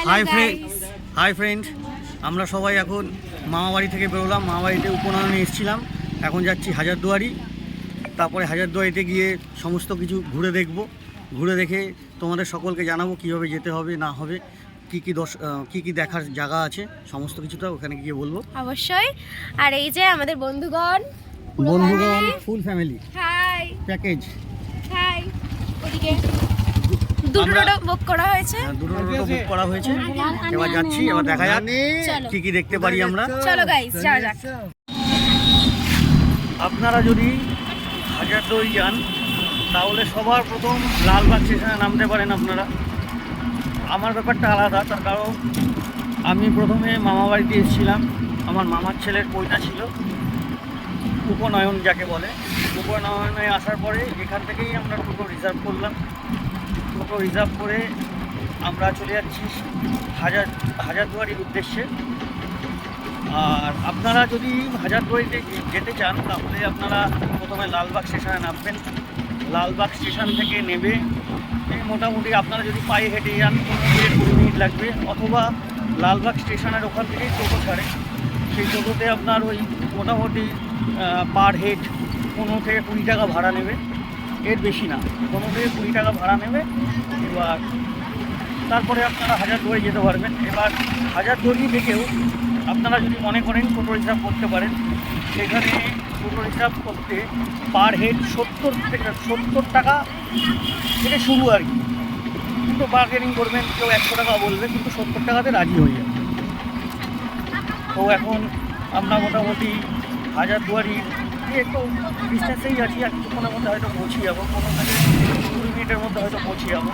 Hi friend, আমরা সবাই এখন মামাবাড়ি থেকে বেরোলাম। মামাবাড়িতে উপনয়নে এসেছিলাম, এখন যাচ্ছি হাজারদুয়ারি। তারপরে হাজারদুয়ারিতে গিয়ে সমস্ত কিছু ঘুরে দেখে তোমাদের সকলকে জানাবো কীভাবে যেতে হবে না হবে, কী কী দেখার জায়গা আছে, সমস্ত কিছুটা ওখানে গিয়ে বলবো অবশ্যই। আর এই যে আমাদের বন্ধুগণ ফুল ফ্যামিলি প্যাকেজ। হাই, ওদিকে দুটো বুক করা হয়েছে। এবার যাচ্ছি, এবার দেখা যাক কি কি দেখতে পারি আমরা। চলো গাইস, যাওয়া যাক। আপনারা যদি হাজারদুয়ারি যান তাহলে সবার প্রথম লালবাগ স্টেশনে নামতে পারেন আপনারা। আমার ব্যাপারটা আলাদা, তার কারণ আমি প্রথমে মামাবাড়িতে এসেছিলাম। আমার মামার ছেলের পৈতা ছিল, উপনয়ন যাকে বলে। উপনয়নে আসার পরে এখান থেকেই আমরা টোটো রিজার্ভ করলাম। টোটো রিজার্ভ করে আমরা চলে যাচ্ছি হাজারদুয়ারির উদ্দেশ্যে। আর আপনারা যদি হাজারদুয়ারিতে যেতে চান তাহলে আপনারা প্রথমে লালবাগ স্টেশনে নামবেন। লালবাগ স্টেশন থেকে নেবে মোটামুটি আপনারা যদি পায়ে হেঁটে যান 15-20 মিনিট লাগবে, অথবা লালবাগ স্টেশনের ওখান থেকেই টোটো ছাড়ে। সেই টোটোতে আপনার ওই মোটামুটি পার হেড 15 থেকে 20 টাকা ভাড়া নেবে, এর বেশি না। 15 থেকে 20 টাকা ভাড়া নেবে। এবার তারপরে আপনারা হাজারদুয়ারি যেতে পারবেন। এবার হাজারদুয়ারি থেকেও আপনারা যদি মনে করেন টোটো রিজার্ভ করতে পারেন, সেখানে টোটো রিজার্ভ করতে পার হেড 70 টাকা থেকে শুরু আর কি। কিন্তু বার্গেনিং করবেন, কেউ 100 টাকা বলবে, কিন্তু 70 টাকাতে রাজি হয়ে যাবে। তো এখন আমরা মোটামুটি হাজারদুয়ারি একটু ডিস্টেন্সেই আছি, আর কিছুক্ষণের মধ্যে হয়তো পৌঁছে যাবো, 15 থেকে 20 মিনিটের মধ্যে হয়তো পৌঁছে যাবো।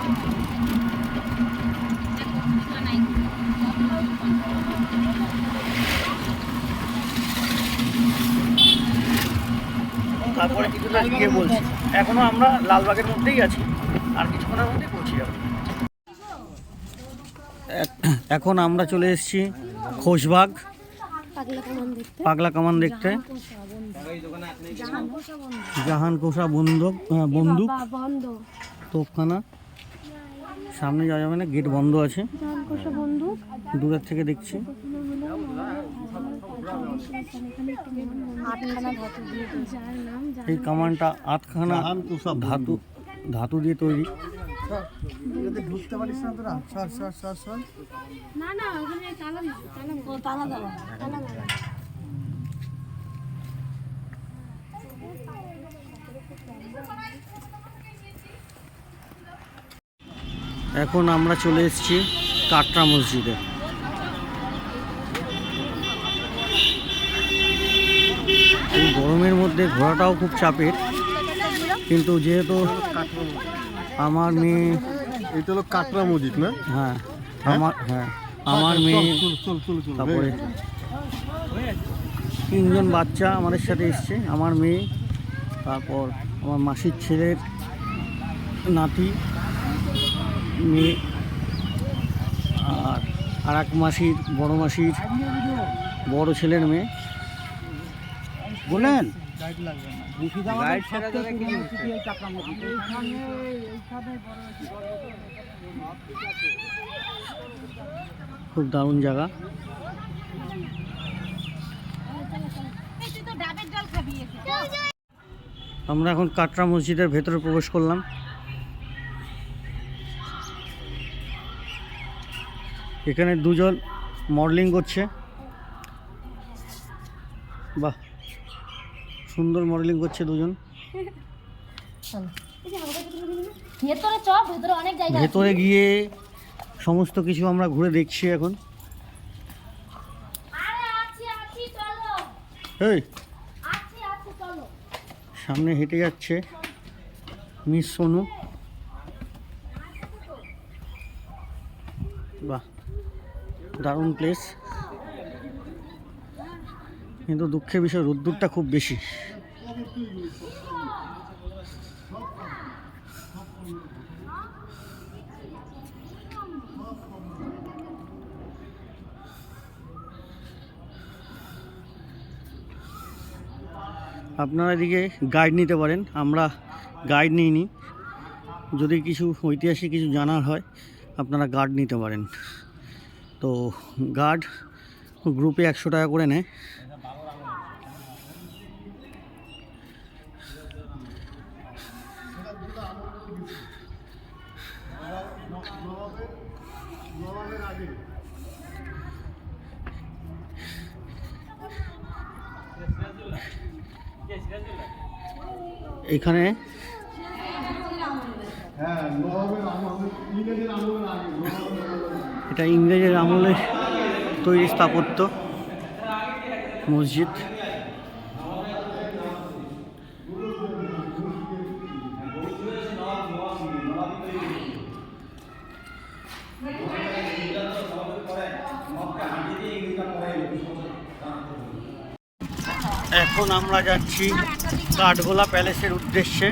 তারপরে কিছুটা গিয়ে বলছি, এখনও আমরা লালবাগের মধ্যেই আছি, আর কিছুক্ষণের মধ্যেই পৌঁছে যাবো। এখন আমরা চলে এসেছি খোশবাগ, পাগলা কামান দেখতে। জাহান কোষা বন্দুক তোপখানা। সামনে যাওয়া যাবে না, গেট বন্ধ আছে, দূরের থেকে দেখছি। এই কামানটা 8খানা ধাতু দিয়ে তৈরি। ঢুকতে পারিস না তোরা? না, ওখানে তালা দাও। এখন আমরা চলে এসেছি কাটরা মসজিদে। এই গরমের মধ্যে ঘোরাটাও খুব চাপের, কিন্তু যেহেতু আমার মেয়ে, এটা হলো কাটরা মসজিদ না? হ্যাঁ আমার মেয়ে, তারপরে 3জন বাচ্চা আমাদের সাথে এসছে। আমার মেয়ে, তারপর আমার মাসির ছেলের নাতি মেয়ে, আর এক মাসির বড় মাসির বড় ছেলের মেয়ে। বলেন খুব দারুণ জায়গা। আমরা এখন কাটরা মসজিদের ভেতরে প্রবেশ করলাম। এখানে 2জন মডেলিং করছে। বাহ, সুন্দর মডেলিং করছে 2জন। ভেতরে গিয়ে সমস্ত কিছু আমরা ঘুরে দেখছি এখন। এই সামনে হেঁটে যাচ্ছে মিস সোনু। বাহ, দারুণ প্লেস, কিন্তু দুঃখের বিষয় রোদ্দুরটা খুব বেশি। আপনারা এদিকে গাইড নিতে পারেন, আমরা গাইড নিইনি। যদি কিছু ঐতিহাসিক কিছু জানার হয় আপনারা গাইড নিতে পারেন। তো গার্ড গ্রুপে 100 টাকা করে নেয়। এখানে এটা ইংরেজের আমলে তৈরি স্থাপত্য মসজিদ। এখন আমরা যাচ্ছি কাঠগোলা প্যালেসের উদ্দেশ্যে।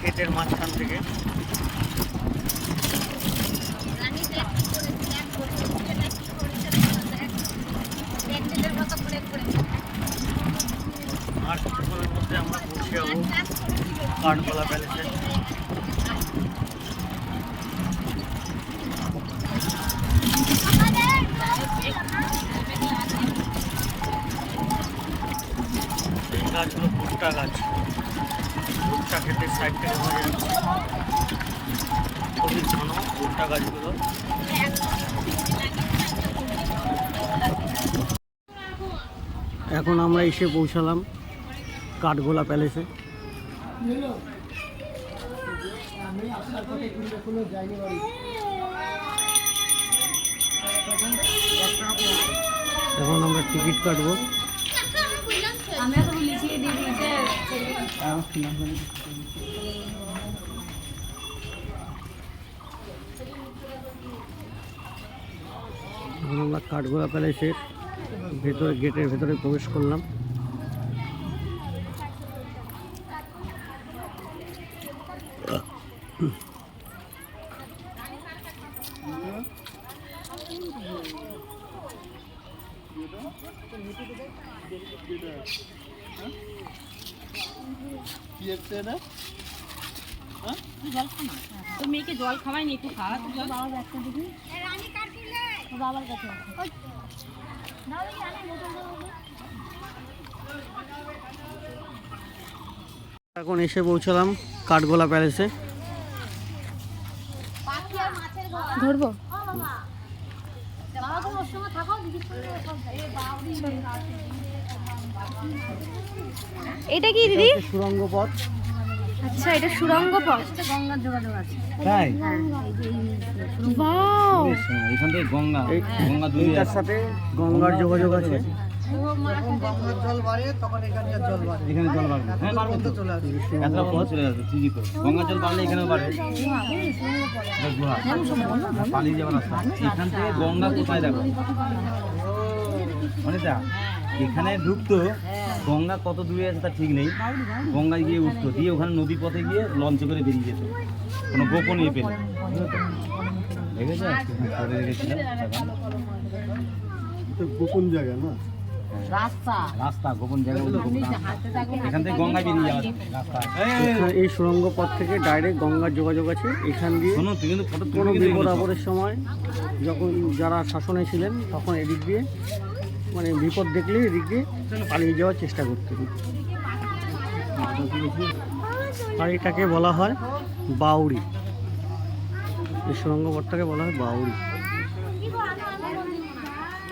গেটের মাঝখান থেকে আর কিছুক্ষণের মধ্যে আমরা পৌঁছে যাবো কাঠগোলা প্যালেসে। এই গাছগুলো ভুট্টা গাছ, ভুট্টা ক্ষেতের সাইড থেকে বোঝা যাচ্ছে খুবই ঘন ভুট্টা গাছগুলো। এখন আমরা এসে পৌঁছালাম কাঠগোলা প্যালেসে। এখন আমরা টিকিট কাটবো। এখন আমরা কাঠগোলা প্যালেসের ভেতরে গেটের ভেতরে প্রবেশ করলাম। তো মেয়েকে জল খাওয়াই নি, একটু খাওয়া বাবার কাছে। এখন এসে পৌঁছলাম কাঠগোলা প্যালেসে। ধরবো এটা কি দিদি? সুড়ঙ্গ পথ। আচ্ছা, এটা সুড়ঙ্গ পথ। গঙ্গার যোগাযোগ আছে। তাই ওয়াও, এখান থেকে গঙ্গা দুই এইটার সাথে গঙ্গার যোগাযোগ আছে। এখানে জল বাড়বে, হ্যাঁ বাড়বে তো, এতটা পথ চলে যাবে ঠিকই তো। গঙ্গার জল বাড়লে এখানেও বাড়বে। এটা গুহা, পালিয়ে যাওয়ার রাস্তা। এখান থেকে গঙ্গা কোথায় দেখো অনিতা, এখানে ঢুকতো, গঙ্গা কত দূরে আছে তা ঠিক নেই। গঙ্গায় গিয়ে উঠতো, দিয়ে ওখানে নদী পথে গিয়ে লঞ্চে করে বেরিয়ে যেত, কোনো গোপন ইয়ে পেলে। দেখেছো করে রেখেছিলাম গোপন জায়গা না, রাস্তা গোপন জায়গা, এখান থেকে গঙ্গায় বেরিয়ে যাওয়া রাস্তা। এই সুড়ঙ্গ পথ থেকে ডাইরেক্ট গঙ্গার যোগাযোগ আছে। এখান দিয়ে শোনো, তুই কিন্তু ফটো কোনো বিপদ আপদের সময় যখন যারা শাসনে ছিলেন তখন এদিক দিয়ে মানে বিপদ দেখলে এদিক দিয়ে পালিয়ে যাওয়ার চেষ্টা করতেন। আর এটাকে বলা হয় বাউরি। এই সুড়ঙ্গ পথটাকে বলা হয় বাউরি।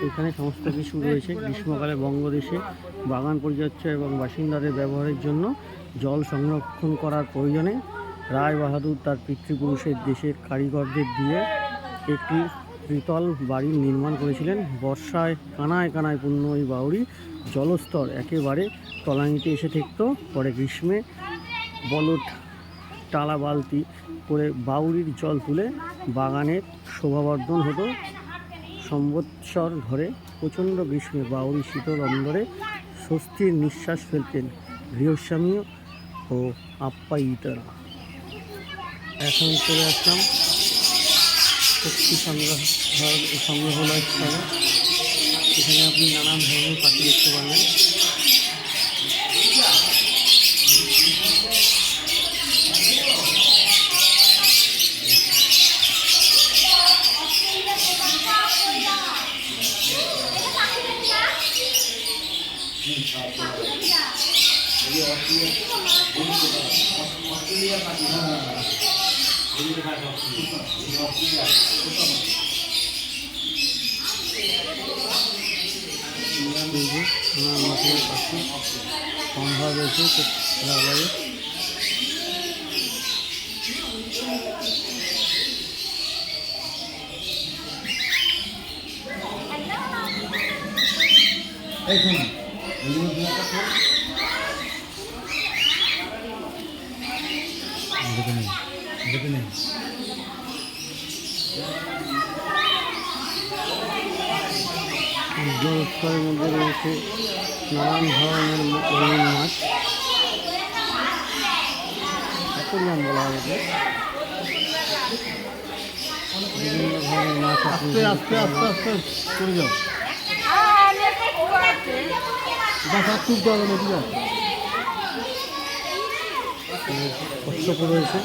এখানে সমস্ত কিছু রয়েছে। গ্রীষ্মকালে বঙ্গদেশে বাগান পরিচর্যা এবং বাসিন্দাদের ব্যবহারের জন্য জল সংরক্ষণ করার প্রয়োজনে রায় বাহাদুর তার পিতৃপুরুষের দেশের কারিগরদের দিয়ে একটি ত্রিতল বাড়ি নির্মাণ করেছিলেন। বর্ষায় কানায় কানায় পূর্ণ এই বাউরি জলস্তর একেবারে তলানিতে এসে ঠেকত। পরে গ্রীষ্মে বলট টালা বালতি করে বাউরির জল তুলে বাগানের শোভাবর্ধন হতো। সম্বৎসর ধরে প্রচণ্ড গ্রীষ্মে বাউরি শীতল অন্দরে স্বস্তির নিঃশ্বাস ফেলতেন গৃহস্বামী ও আপ্যায়িতারা। এখন চলে আসলাম শক্তি সংগ্রহালয় স্থলে। এখানে আপনি নানান ধরনের পাখি দেখতে পারবেন। মাছের পাখি সম্ভব হয়েছে, খুব ভালো লাগে। জলস্তরের মধ্যে রয়েছে নানান ধরনের রঙিন মাছ, অ্যাকোয়ারিয়াম বলা হয় একে। বিভিন্ন ধরনের মাছ আস্তে আস্তে আস্তে আস্তে করে যাও, খুব জল নদী আছে। কচ্ছপ রয়েছে,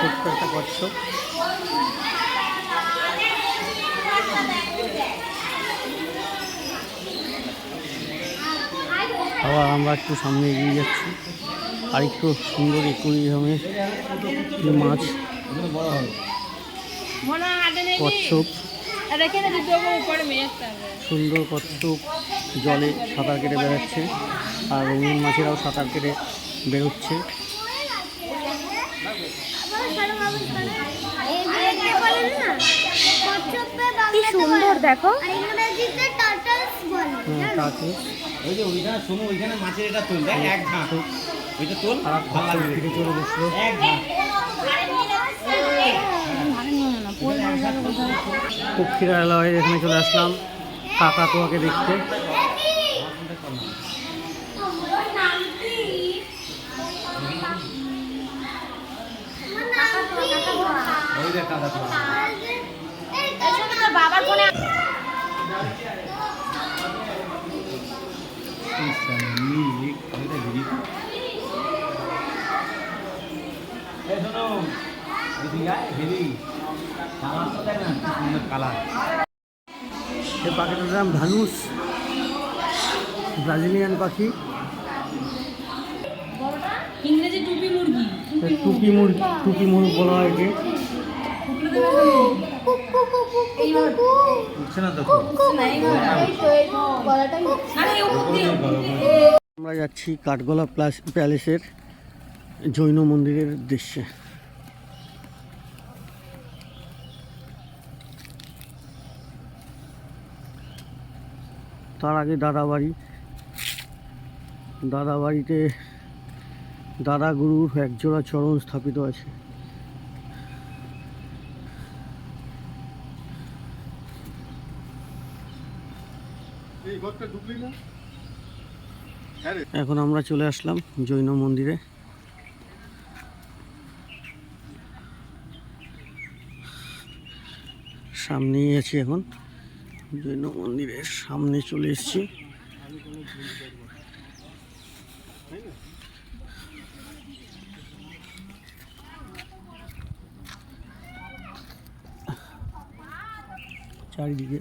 ছোট্ট একটা কচ্ছপ। আবার আমরা একটু সামনে এগিয়ে যাচ্ছি, আর একটু সুন্দর অ্যাকোয়ারিয়ামের মাছ, কচ্ছপ, সুন্দর কচ্ছপ জলে সাঁতার কেটে বেড়াচ্ছে, আর রঙিন মাছেরাও সাঁতার কেটে বেরোচ্ছে। কি সুন্দর দেখো। ওই যে ওইখানে শোনো, ওইখানে মাছের এটা তোল, দেখ এক ঘাট ওইটা তোল, ভালো লাগবে। ফিরে চলে বসলো। এক ঘাট পক্ষীরালয়ে এখানে চলে আসলাম কাকাতুয়াকে দেখতে। ওই দেখ কাকাতুয়া। বাবার ফোনে এই পাখিটার নাম ধানুষ, ব্রাজিলিয়ান পাখি। ইংরেজি টুপি মুরগি। টুপি মুরগ বলা হয় একে। আমরা যাচ্ছি কাঠগোলা প্যালেসের জৈন মন্দিরের উদ্দেশ্যে। তার আগে দাদাবাড়িতে দাদা গুরুর একজোড়া চরণ স্থাপিত আছে। এখন আমরা চলে আসলাম জৈন মন্দিরে। সামনেই আছি, এখন জৈন মন্দিরের সামনে চলে এসেছি। চারিদিকে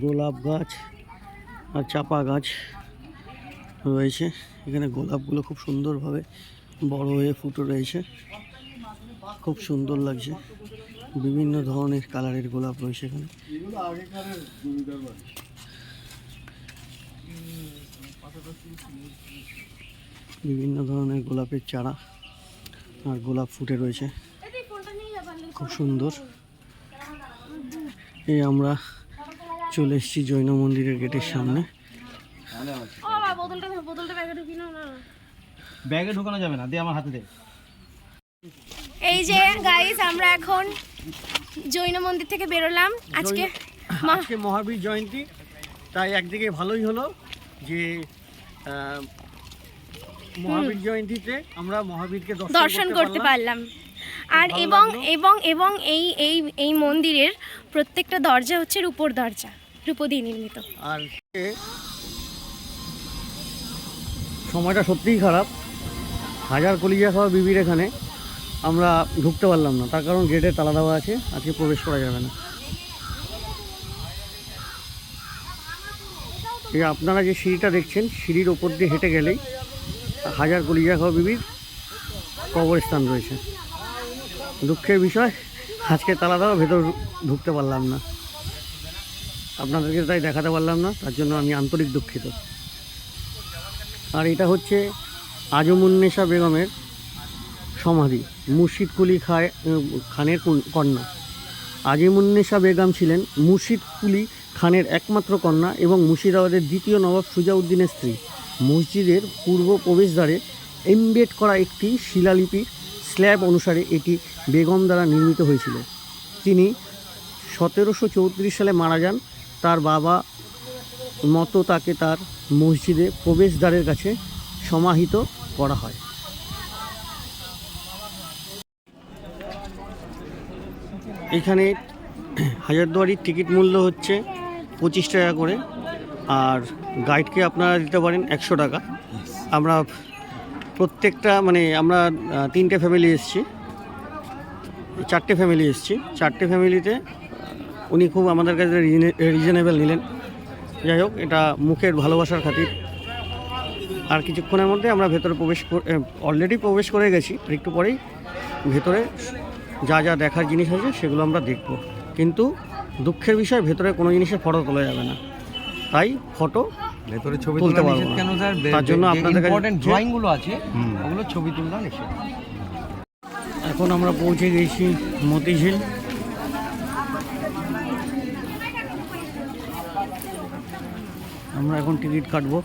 গোলাপ গাছ আর চাপা গাছ রয়েছে। এখানে গোলাপগুলো খুব সুন্দরভাবে বড় হয়ে ফুটে রয়েছে, খুব সুন্দর লাগছে। বিভিন্ন ধরনের কালারের গোলাপ রয়েছে এখানে। বিভিন্ন ধরনের গোলাপের চারা আর গোলাপ ফুটে রয়েছে, খুব সুন্দর। এই আমরা চলে এসেছি জৈন মন্দিরের গেটের সামনে। ব্যাগে ঢোকানো যাবে না, দে আমার হাতে দে। এই যে গাইস, আমরা এখন জৈন মন্দির থেকে বেরোলাম। আজকে মহাবীর জয়ন্তী, তাই একদিকে ভালোই হলো যে মহাবীর জয়ন্তীতে আমরা মহাবীরকে দর্শন করতে পারলাম। আর এবং এই মন্দিরের প্রত্যেকটা দরজা হচ্ছে রূপোর দরজা, রূপো দিয়ে নির্মিত। আর সময়টা সত্যিই খারাপ। হাজার কলিজা খাওয়া বিবির এখানে আমরা ঢুকতে পারলাম না, তার কারণ গেটে তালা দেওয়া আছে, আজকে প্রবেশ করা যাবে না। এই আপনারা যে সিঁড়িটা দেখছেন, সিঁড়ির ওপর দিয়ে হেঁটে গেলেই হাজার কলিজা খাওয়া বিবির কবরস্থান রয়েছে। দুঃখের বিষয় আজকে তালা দেওয়া, ভেতর ঢুকতে পারলাম না, আপনাদেরকে তাই দেখাতে পারলাম না, তার জন্য আমি আন্তরিক দুঃখিত। আর এটা হচ্ছে আজমুন্নেসা বেগমের সমাধি, মুর্শিদ কুলি খানের কন্যা। আজিমুন্নেসা বেগম ছিলেন মুর্শিদ কুলি খানের একমাত্র কন্যা এবং মুর্শিদাবাদের দ্বিতীয় নবাব সুজাউদ্দিনের স্ত্রী। মসজিদের পূর্ব প্রবেশদ্বারে এমবেড করা একটি শিলালিপির স্ল্যাব অনুসারে এটি বেগম দ্বারা নির্মিত হয়েছিল। তিনি 1734 সালে মারা যান। তার বাবা মতো তাকে তার মসজিদে প্রবেশদ্বারের কাছে সমাহিত করা হয়। এখানে হাজারদুয়ারির টিকিট মূল্য হচ্ছে 25 টাকা করে, আর গাইডকে আপনারা দিতে পারেন 100 টাকা। আমরা প্রত্যেকটা আমরা 3টে ফ্যামিলি এসেছি, 4টে ফ্যামিলি এসেছি। 4টে ফ্যামিলিতে উনি খুব আমাদের কাছে রিজনেবল নিলেন। যাই হোক, এটা মুখের ভালোবাসার খাতির। আর কিছুক্ষণের মধ্যে আমরা ভেতরে অলরেডি প্রবেশ করে গেছি, আর একটু পরেই ভেতরে যা যা দেখার জিনিস আছে সেগুলো আমরা দেখব। কিন্তু দুঃখের বিষয়, ভেতরে কোনো জিনিসের ফটো তোলা যাবে না, তাই ফটো ভেতরে ছবি তুলতে তোলা পারবো নিষেধ না। কেন স্যার? তার জন্য আপনাদের কাছে ইম্পর্টেন্ট ড্রয়িং গুলো আছে, ওগুলো ছবি তোলা নিষেধ। এখন আমরা পৌঁছে গেছি মতিঝিল। আমরা এখন টিকিট কাটবো।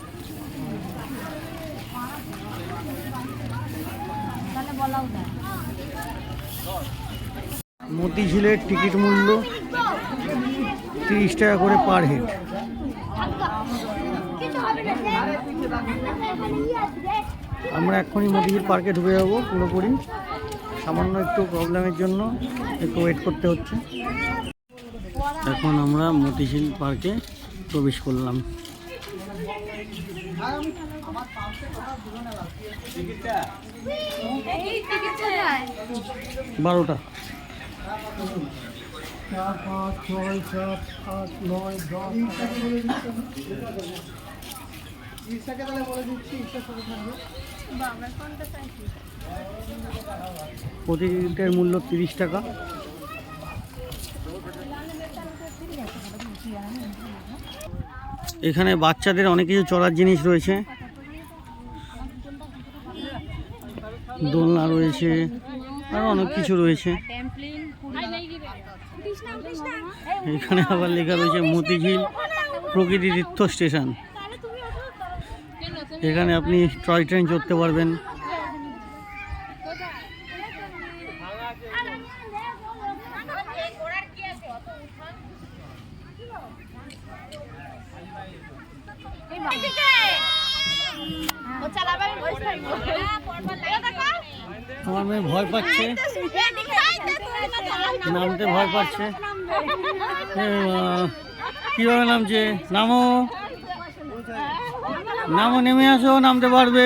মতিঝিলের টিকিট মূল্য 30 টাকা করে পার হেড। আমরা এক্ষুনি মতিঝিল পার্কে ঢুকে যাবো পুরোপুরি। সামান্য একটু প্রবলেমের জন্য একটু ওয়েট করতে হচ্ছে। এখন আমরা মতিঝিল পার্কে প্রবেশ করলাম। বারোটা। 4, 5, 6, 7, 8, 9, 10। প্রতি টিকিটের মূল্য 30 টাকা। এখানে বাচ্চাদের অনেক কিছু চড়ার জিনিস রয়েছে, দোলনা রয়েছে, আরও অনেক কিছু রয়েছে। এখানে আবার লেখা রয়েছে মতিঝিল প্রকৃতি তীর্থ স্টেশন। এখানে আপনি টয় ট্রেন চড়তে পারবেন। আমার মেয়ে ভয় পাচ্ছে, নামতে ভয় পাচ্ছে। কীভাবে নামছে? নামো, নামো, নেমে আসো, নামতে পারবে,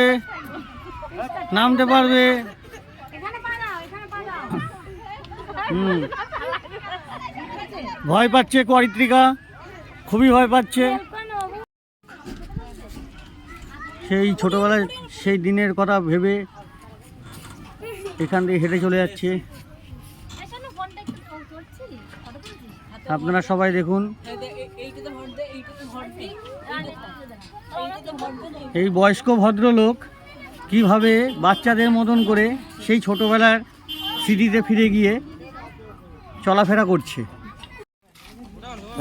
নামতে পারবে। ভয় পাচ্ছে করিত্রিকা, খুবই ভয় পাচ্ছে। সেই ছোটোবেলায় সেই দিনের কথা ভেবে এখান দিয়ে হেঁটে চলে যাচ্ছে। আপনারা সবাই দেখুন, এই বয়স্ক ভদ্রলোক কিভাবে বাচ্চাদের মতন করে সেই ছোটোবেলার স্মৃতিতে ফিরে গিয়ে চলাফেরা করছে।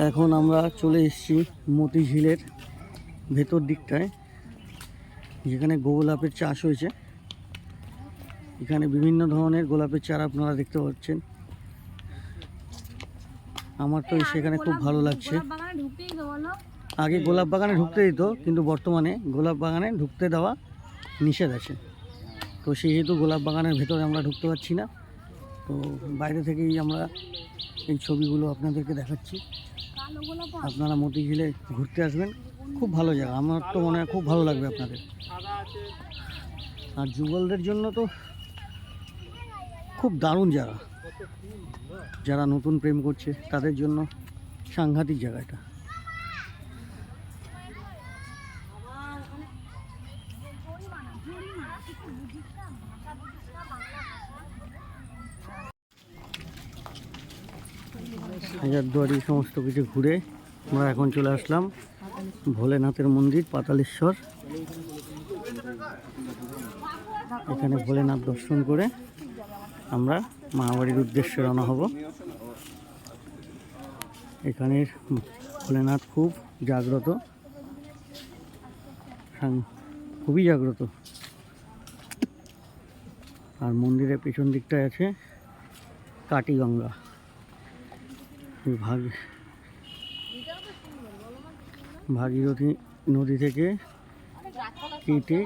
এখন আমরা চলে এসেছি মতিঝিলের ভেতর দিকটায়, যেখানে গোলাপের চাষ হয়েছে। এখানে বিভিন্ন ধরনের গোলাপের চারা আপনারা দেখতে পাচ্ছেন। আমার তো সেখানে খুব ভালো লাগছে। আগে গোলাপ বাগানে ঢুকতে দিত, কিন্তু বর্তমানে গোলাপ বাগানে ঢুকতে দেওয়া নিষেধ আছে। তো সেহেতু গোলাপ বাগানের ভেতরে আমরা ঢুকতে পারছি না। তো বাইরে থেকেই আমরা এই ছবিগুলো আপনাদেরকে দেখাচ্ছি। আপনারা মতিঝিলে ঘুরতে আসবেন, খুব ভালো জায়গা। আমার তো মনে হয় খুব ভালো লাগবে আপনাদের। আর যুগলদের জন্য তো খুব দারুণ জায়গা, যারা নতুন প্রেম করছে তাদের জন্য সাংঘাতিক জায়গা এটা। হাজারদুয়ারি সমস্ত কিছু ঘুরে আমরা এখন চলে আসলাম ভোলেনাথের মন্দির পাতালেশ্বর। এখানে ভোলেনাথ দর্শন করে আমরা মামাবাড়ির উদ্দেশ্যে রওনা হব। এখানের ভোলেনাথ খুব জাগ্রত, খুবই জাগ্রত। আর মন্দিরের পেছন দিকটায় আছে কাটিগঙ্গা। ভাগীরথী নদী থেকে কেটে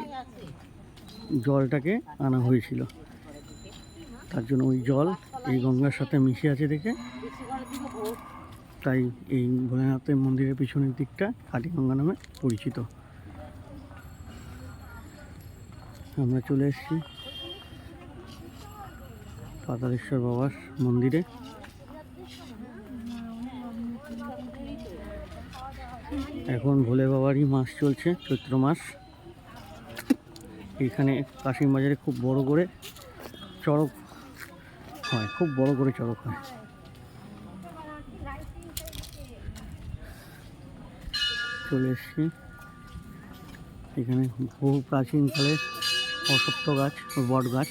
জলটাকে আনা হয়েছিল, তার জন্য ওই জল এই গঙ্গার সাথে মিশে আছে দেখে তাই এই ভোলেনাথের মন্দিরের পিছনের দিকটা কাটিগঙ্গা নামে পরিচিত। আমরা চলে এসেছি পাতালেশ্বর বাবার মন্দিরে। এখন ভোলে বাবারই মাস চলছে, চৈত্র মাস। এখানে কাশিম বাজারে খুব বড় করে চড়ক হয়, খুব বড় করে চড়ক হয়। চলে এসছি এখানে বহু প্রাচীনকালের অশ্বত্থ গাছ ও বট গাছ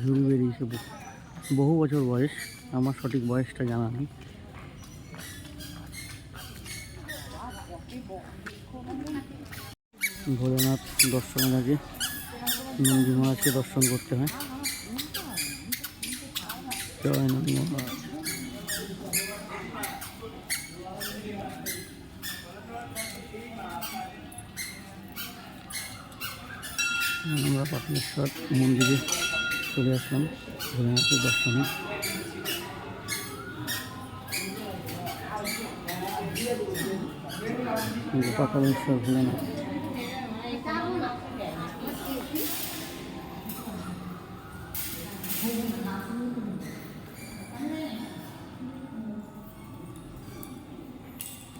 ঝুল বেরিয়েছে, বহু বছর বয়স, আমার সঠিক বয়সটা জানা নেই। ভোলেনাথ দর্শনের আগে নন্দী মহারাজকে দর্শন করতে হয়। জয় নন্দী মহারাজ। আমরা পাতালেশ্বর মন্দিরে চলে আসলাম ভোলেনাথের দর্শনে। পাতালেশ্বর ভোলেনাথ।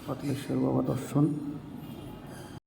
পাতালেশ্বর বাবা দর্শন।